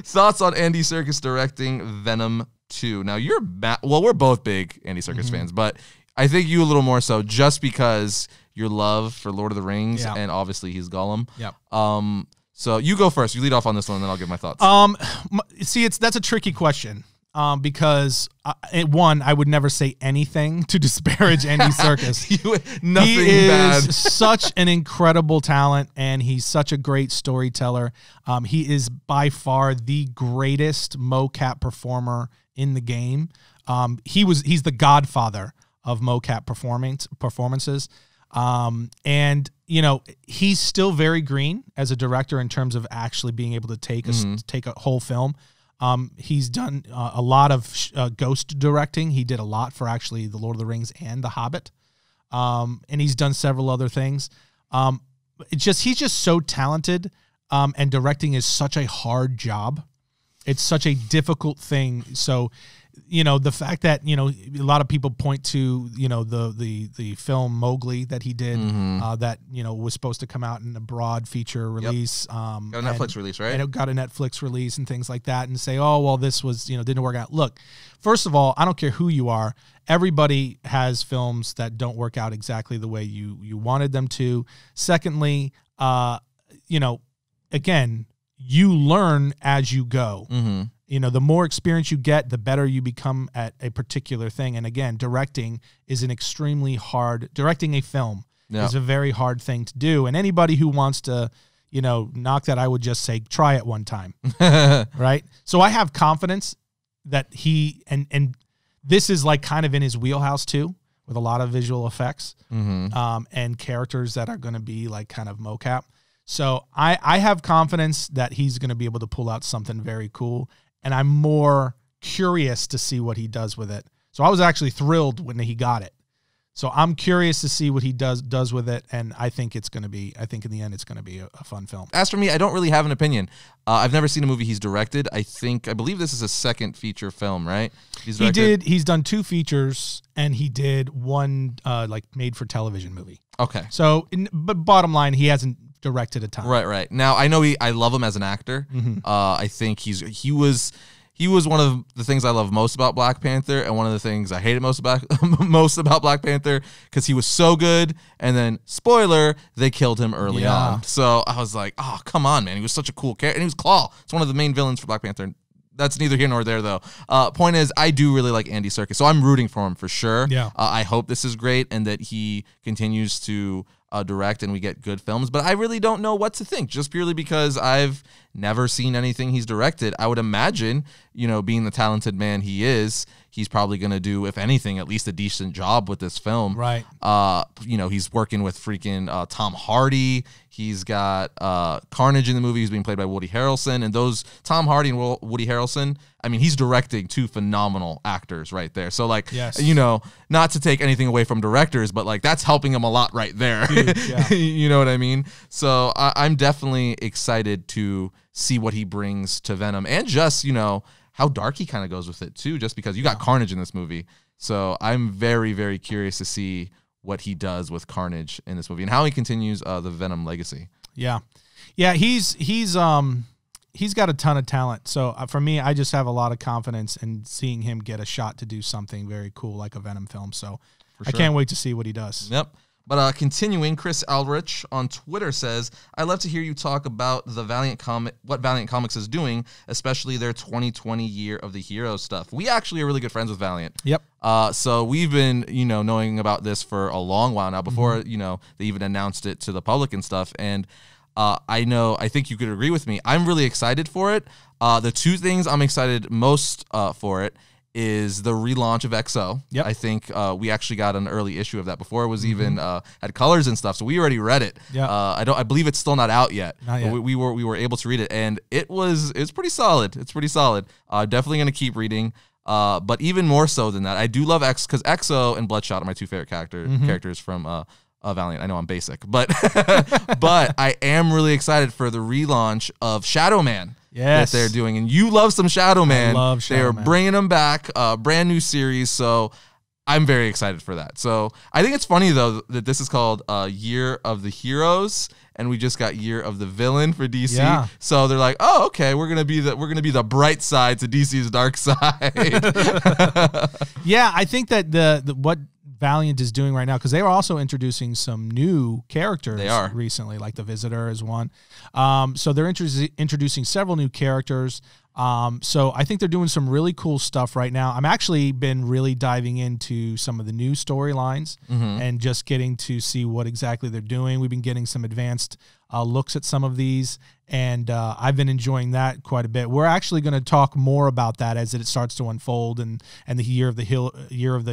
S1: Thoughts on Andy Serkis directing Venom 2. Now you're we're both big Andy Serkis fans, but I think you a little more so just because your love for Lord of the Rings and obviously he's Gollum.
S2: Yep.
S1: So you go first. You lead off on this one, and then I'll give my thoughts.
S2: See, that's a tricky question. Because I would never say anything to disparage Andy Serkis.
S1: Nothing
S2: he
S1: bad.
S2: is such an incredible talent, and he's such a great storyteller. He is by far the greatest mocap performer in the game. He's the godfather of mocap performances. And you know, he's still very green as a director in terms of actually being able to take a whole film. He's done a lot of ghost directing. He did a lot for actually The Lord of the Rings and The Hobbit. And he's done several other things. He's just so talented. And directing is such a hard job. It's such a difficult thing. So, you know, the fact that, you know, a lot of people point to, you know, the film Mowgli that he did, that, you know, was supposed to come out in a broad feature release.
S1: Got a Netflix release, right?
S2: And it got a Netflix release and things like that, and say, oh, well, this was, you know, didn't work out. Look, first of all, I don't care who you are. Everybody has films that don't work out exactly the way you wanted them to. Secondly, you know, again, you learn as you go. You know, the more experience you get, the better you become at a particular thing. And again, directing is directing a film is a very hard thing to do. And anybody who wants to, you know, knock that, I would just say, try it one time. Right? So I have confidence that and this is like kind of in his wheelhouse too, with a lot of visual effects and characters that are going to be like kind of mocap. So I have confidence that he's going to be able to pull out something very cool. And I'm more curious to see what he does with it. So I was actually thrilled when he got it. So I'm curious to see what he does with it, and I think in the end it's going to be a fun film.
S1: As for me, I don't really have an opinion. I've never seen a movie he's directed. I believe this is his second feature film, right?
S2: He's done 2 features, and he did one like made for television movie.
S1: Okay.
S2: So, but bottom line, he hasn't directed a ton.
S1: Right. Now I know I love him as an actor. I think he was one of the things I love most about Black Panther, and one of the things I hated most about Black Panther, because he was so good, and then spoiler, they killed him early on. So I was like, oh, come on, man. He was such a cool character, and he was Claw. It's one of the main villains for Black Panther. That's neither here nor there, though. Point is, I do really like Andy Serkis, so I'm rooting for him for sure.
S2: Yeah.
S1: I hope this is great and that he continues to direct and we get good films, but I really don't know what to think, just purely because I've never seen anything he's directed. I would imagine, you know, being the talented man he is, he's probably going to do, if anything, at least a decent job with this film.
S2: Right.
S1: You know, he's working with freaking Tom Hardy. He's got Carnage in the movie. He's being played by Woody Harrelson. And those, Tom Hardy and Woody Harrelson, I mean, he's directing 2 phenomenal actors right there. So, like, you know, not to take anything away from directors, but, like, that's helping him a lot right there. You know what I mean? So I'm definitely excited to see what he brings to Venom, and just, you know, how dark he kind of goes with it too, just because you got Carnage in this movie. So I'm very, very curious to see what he does with Carnage in this movie and how he continues the Venom legacy. Yeah,
S2: he's got a ton of talent. So for me, I just have a lot of confidence in seeing him get a shot to do something very cool like a Venom film. So I can't wait to see what he does.
S1: Yep. But continuing, Chris Aldrich on Twitter says, "I love to hear you talk about what Valiant Comics is doing, especially their 2020 Year of the Hero stuff." We actually are really good friends with Valiant.
S2: Yep.
S1: So we've been, you know, knowing about this for a long while now, before, you know, they even announced it to the public and stuff. And I think you could agree with me. I'm really excited for it. The 2 things I'm excited most for it is the relaunch of XO.
S2: Yep.
S1: I think we actually got an early issue of that before it was even had colors and stuff, so we already read it.
S2: Yeah.
S1: I believe it's still not out yet.
S2: Not yet.
S1: We were able to read it, and it's pretty solid. It's pretty solid. Definitely going to keep reading. But even more so than that, I do love because XO and Bloodshot are my 2 favorite characters from Valiant. I know I'm basic, but but I am really excited for the relaunch of Shadow Man.
S2: Yes.
S1: That they're doing, and you love some Shadow Man.
S2: I love Shadow Man.
S1: They're bringing him back, brand new series. So I'm very excited for that. So I think it's funny though that this is called Year of the Heroes, and we just got Year of the Villain for DC.
S2: Yeah.
S1: So they're like, oh, okay, we're gonna be the bright side to DC's dark side.
S2: Yeah, I think that the what Valiant is doing right now, because they are also introducing some new characters recently, like the Visitor is one. So they're introducing several new characters. So I think they're doing some really cool stuff right now. I'm actually been really diving into some of the new storylines and just getting to see what exactly they're doing. We've been getting some advanced looks at some of these, and I've been enjoying that quite a bit. We're actually going to talk more about that as it starts to unfold, and the Year of the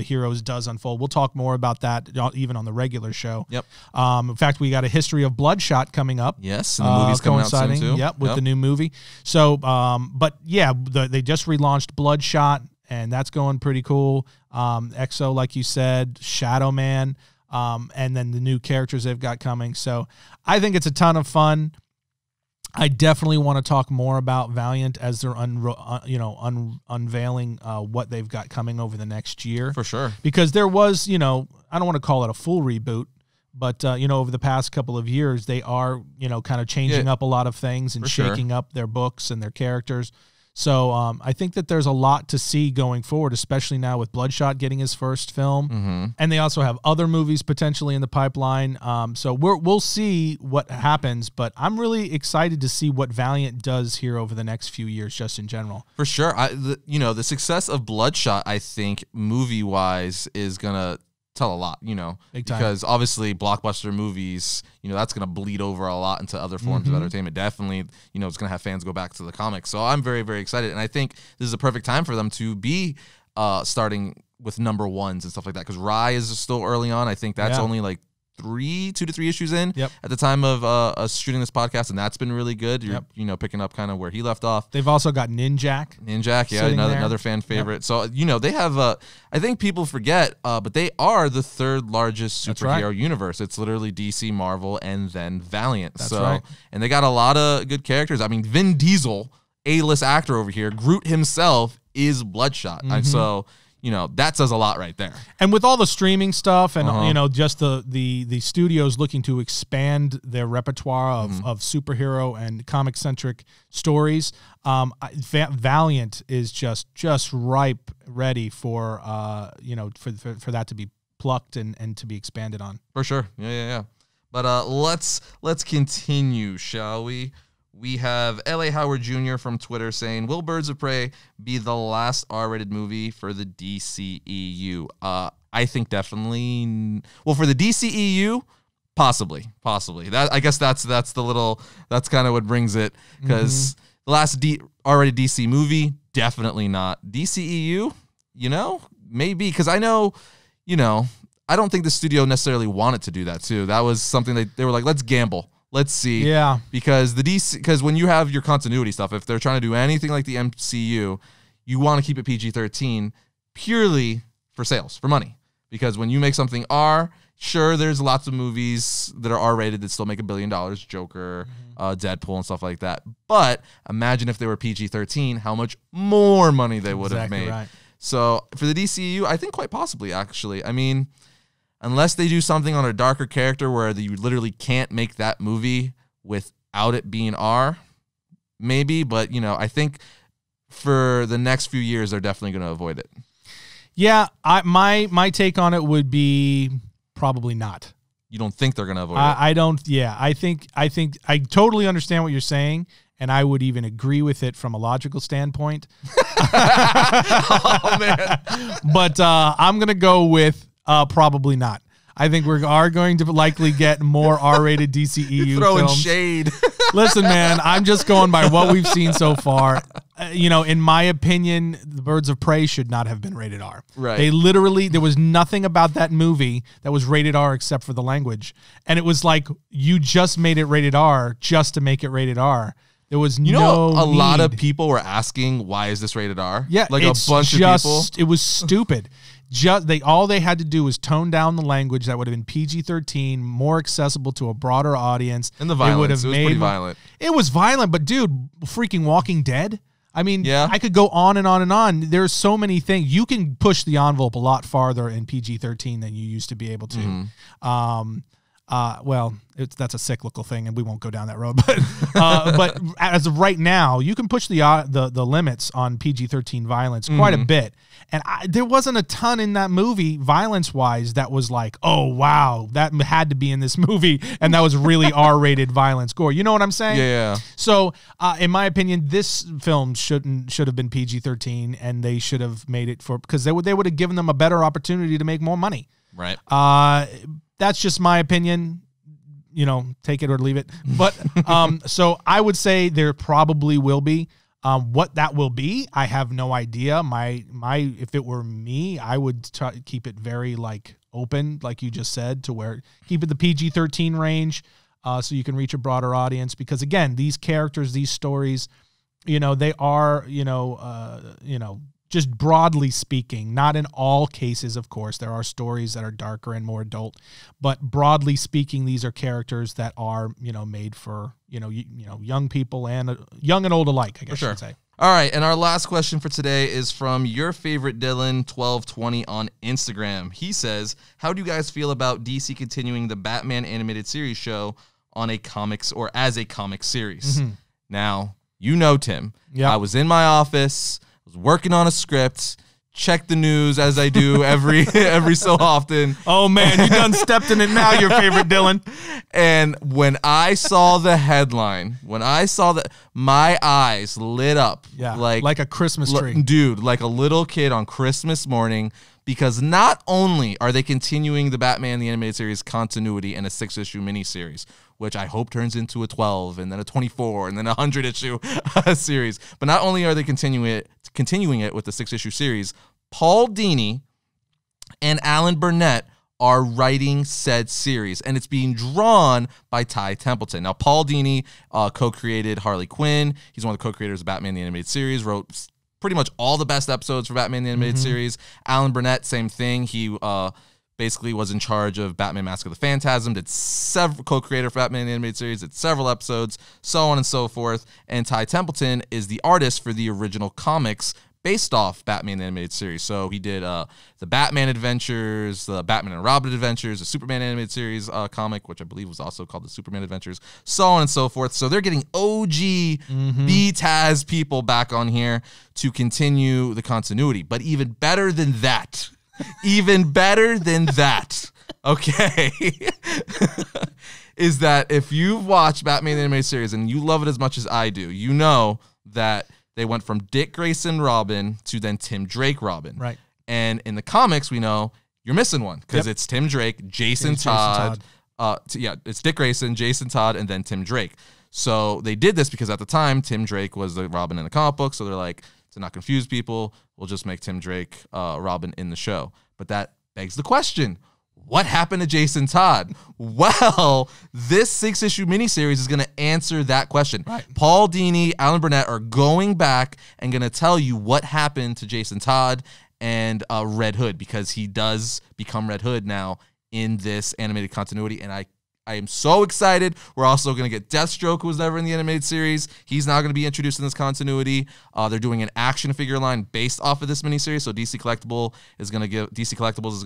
S2: Heroes does unfold. We'll talk more about that even on the regular show.
S1: Yep.
S2: In fact, we got a history of Bloodshot coming up.
S1: Yes, and the movie's coming out soon too.
S2: Yep, with the new movie. So, but yeah, they just relaunched Bloodshot, and that's going pretty cool. EXO, like you said, Shadow Man. And then the new characters they've got coming. So I think it's a ton of fun. I definitely want to talk more about Valiant as they're unveiling what they've got coming over the next year.
S1: For sure.
S2: Because there was, I don't want to call it a full reboot, but, over the past couple of years, they are, kind of changing up a lot of things and shaking up their books and their characters. So I think that there's a lot to see going forward, especially now with Bloodshot getting his first film. And they also have other movies potentially in the pipeline. So we'll see what happens, but I'm really excited to see what Valiant does here over the next few years, just in general. For
S1: sure. The success of Bloodshot, I think, movie-wise, is going to tell a lot, because obviously blockbuster movies, that's going to bleed over a lot into other forms of entertainment. Definitely, it's going to have fans go back to the comics. So I'm very, very excited. And I think this is a perfect time for them to be starting with number ones and stuff like that. Because Rye is still early on. I think that's only like 2 to 3 issues in at the time of us shooting this podcast, and that's been really good. You're picking up kind of where he left off.
S2: They've also got Ninjak,
S1: another fan favorite. So they have I think people forget, but they are the third largest superhero universe. It's literally DC, Marvel, and then Valiant.
S2: That's right.
S1: And they got a lot of good characters. I mean, Vin Diesel, A-list actor over here, Groot himself is Bloodshot. And so that says a lot right there. And
S2: with all the streaming stuff and, just the studios looking to expand their repertoire of superhero and comic-centric stories, Valiant is just ripe, ready for, for that to be plucked and to be expanded on.
S1: For sure. Yeah. But let's continue, shall we? We have L.A. Howard Jr. from Twitter saying, will Birds of Prey be the last R-rated movie for the DCEU? I think definitely. Well, for the DCEU, possibly. I guess that's kind of what brings it, because the last R-rated DC movie, definitely not. DCEU, maybe, because I know, I don't think the studio necessarily wanted to do that too. That was something they were like, let's gamble. Let's see.
S2: Yeah.
S1: Because because when you have your continuity stuff, if they're trying to do anything like the MCU, you want to keep it PG-13 purely for sales, for money. Because when you make something R, sure, there's lots of movies that are R-rated that still make $1 billion, Joker, Deadpool, and stuff like that. But imagine if they were PG-13, how much more money they would have made. Right. So for the DCU, I think quite possibly, actually. I mean, unless they do something on a darker character where you literally can't make that movie without it being R, maybe. But, I think for the next few years, they're definitely going to avoid it.
S2: Yeah, my take on it would be probably not.
S1: You don't think they're going to avoid it?
S2: I don't. Yeah, I think I totally understand what you're saying, and I would even agree with it from a logical standpoint.
S1: Oh, man.
S2: But I'm going to go with probably not. I think we are going to likely get more R-rated DCEU
S1: throwing
S2: films.
S1: Shade.
S2: Listen, man, I'm just going by what we've seen so far. In my opinion, the Birds of Prey should not have been rated R.
S1: Right.
S2: There was nothing about that movie that was rated R except for the language. And it was like, you just made it rated R just to make it rated R. There was a
S1: lot of people were asking, why is this rated R?
S2: Yeah,
S1: like a bunch of people.
S2: It was stupid. All they had to do was tone down the language that would have been PG-13, more accessible to a broader audience.
S1: And the violence, it was pretty violent.
S2: It was violent, but dude, freaking Walking Dead. I mean,
S1: Yeah.
S2: I could go on and on and on. There's so many things. You can push the envelope a lot farther in PG-13 than you used to be able to. Well, that's a cyclical thing, and we won't go down that road. But as of right now, you can push the limits on PG-13 violence quite a bit. And there wasn't a ton in that movie, violence-wise, that was like, oh, wow, that had to be in this movie, and that was really R-rated violence gore. You know what I'm saying?
S1: Yeah.
S2: So, in my opinion, this film should have been PG-13, and they should have made it because they would have given them a better opportunity to make more money.
S1: Right.
S2: That's just my opinion. You know, take it or leave it. But so I would say there probably will be. What that will be, I have no idea. My if it were me, I would try to keep it very like open, like you just said, to where keep it the PG-13 range, so you can reach a broader audience. Because again, these characters, these stories, you know, they are, just broadly speaking, not in all cases, of course, there are stories that are darker and more adult, but broadly speaking, these are characters that are, made for, young people and young and old alike, I guess you could say.
S1: All right, and our last question for today is from your favorite Dylan 1220 on Instagram. He says, how do you guys feel about DC continuing the Batman animated series show on a comics or as a comic series? Now, Tim.
S2: Yeah.
S1: I was in my office, was working on a script, check the news as I do every so often.
S2: Oh man, you done stepped in it now, your favorite Dylan.
S1: And when I saw the headline, my eyes lit up.
S2: Yeah, like a Christmas tree.
S1: Dude, like a little kid on Christmas morning, because not only are they continuing the Batman the Animated Series continuity in a 6-issue miniseries, which I hope turns into a 12 and then a 24 and then a 100-issue series. But not only are they continuing it with the 6-issue series, Paul Dini and Alan Burnett are writing said series, and it's being drawn by Ty Templeton. Now, Paul Dini co-created Harley Quinn. He's one of the co-creators of Batman the Animated Series, wrote pretty much all the best episodes for Batman the Animated Series. Alan Burnett, same thing. He basically was in charge of Batman Mask of the Phantasm, did several co-creator for Batman the Animated Series, did several episodes, so on and so forth. And Ty Templeton is the artist for the original comics based off Batman the Animated Series. So he did the Batman Adventures, the Batman and Robin Adventures, the Superman Animated Series comic, which I believe was also called the Superman Adventures, so on and so forth. So they're getting OG B-Taz people back on here to continue the continuity. But even better than that, okay, is that if you've watched Batman the Animated Series and you love it as much as I do, you know that they went from Dick Grayson Robin to then Tim Drake Robin.
S2: Right.
S1: And in the comics, we know you're missing one because it's Tim Drake, Jason Todd. It's Dick Grayson, Jason Todd, and then Tim Drake. So they did this because at the time, Tim Drake was the Robin in the comic book. So they're like, to not confuse people, we'll just make Tim Drake Robin in the show. But that begs the question, what happened to Jason Todd? Well, this 6-issue miniseries is going to answer that question.
S2: Right.
S1: Paul Dini, Alan Burnett are going back and going to tell you what happened to Jason Todd and Red Hood, because he does become Red Hood now in this animated continuity, and I am so excited. We're also going to get Deathstroke, who was never in the animated series. He's now going to be introduced in this continuity. They're doing an action figure line based off of this miniseries. So DC Collectibles is going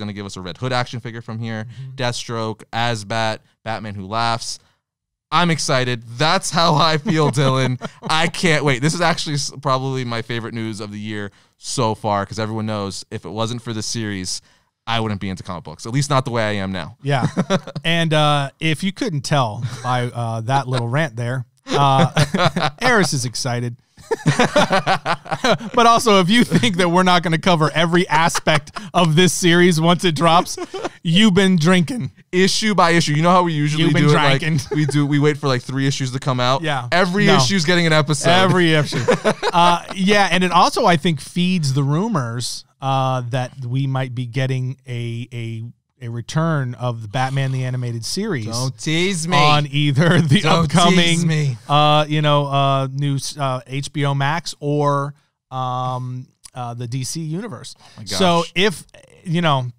S1: to give us a Red Hood action figure from here. Deathstroke, Asbat, Batman Who Laughs. I'm excited. That's how I feel, Dylan. I can't wait. This is actually probably my favorite news of the year so far, because everyone knows if it wasn't for this series, I wouldn't be into comic books, at least not the way I am now.
S2: Yeah. And if you couldn't tell by that little rant there, Arris is excited. But also, if you think that we're not going to cover every aspect of this series once it drops, you've been drinking.
S1: Issue by issue. You know how we usually do
S2: drinking.
S1: it? Like we wait for like 3 issues to come out.
S2: Yeah.
S1: Every issue's getting an episode.
S2: Every issue. Yeah, and it also, I think, feeds the rumors that we might be getting a return of the Batman the Animated Series.
S1: Don't tease me.
S2: On either the upcoming
S1: tease me.
S2: new HBO Max or the DC universe.
S1: Oh my gosh.
S2: So if,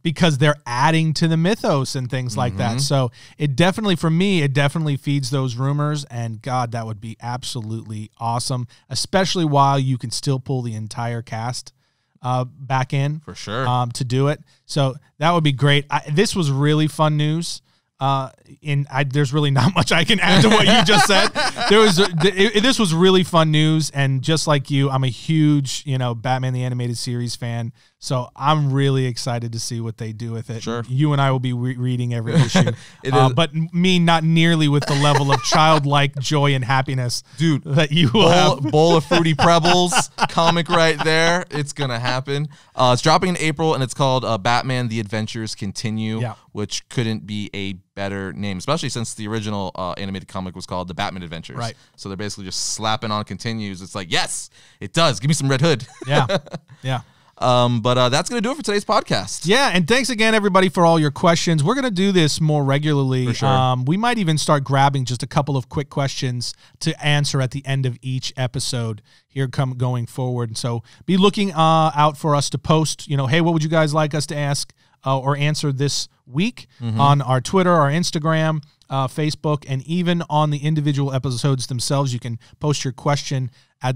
S2: because they're adding to the mythos and things like that. So it definitely, for me, it definitely feeds those rumors, and God, that would be absolutely awesome, especially while you can still pull the entire cast back in.
S1: For sure.
S2: To do it. So that would be great. This was really fun news. There's really not much I can add to what you just said. This was really fun news, and just like you, I'm a huge, Batman the Animated Series fan, so I'm really excited to see what they do with it.
S1: Sure.
S2: You and I will be reading every issue, but me not nearly with the level of childlike joy and happiness,
S1: dude,
S2: that you will have.
S1: Bowl of Fruity Pebbles comic right there. It's gonna happen. It's dropping in April, and it's called Batman: The Adventures Continue, which couldn't be a better name, especially since the original animated comic was called The Batman Adventures.
S2: Right.
S1: So they're basically just slapping on continues. It's like, yes, it does. Give me some Red Hood.
S2: Yeah. Yeah.
S1: But that's going to do it for today's podcast.
S2: Yeah, and thanks again, everybody, for all your questions. We're going to do this more regularly.
S1: For sure.
S2: We might even start grabbing just a couple of quick questions to answer at the end of each episode here going forward. So be looking out for us to post, hey, what would you guys like us to ask or answer this week on our Twitter, our Instagram, Facebook, and even on the individual episodes themselves. You can post your question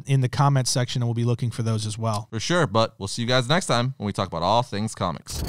S2: in the comments section, and we'll be looking for those as well.
S1: For sure, but we'll see you guys next time when we talk about all things comics.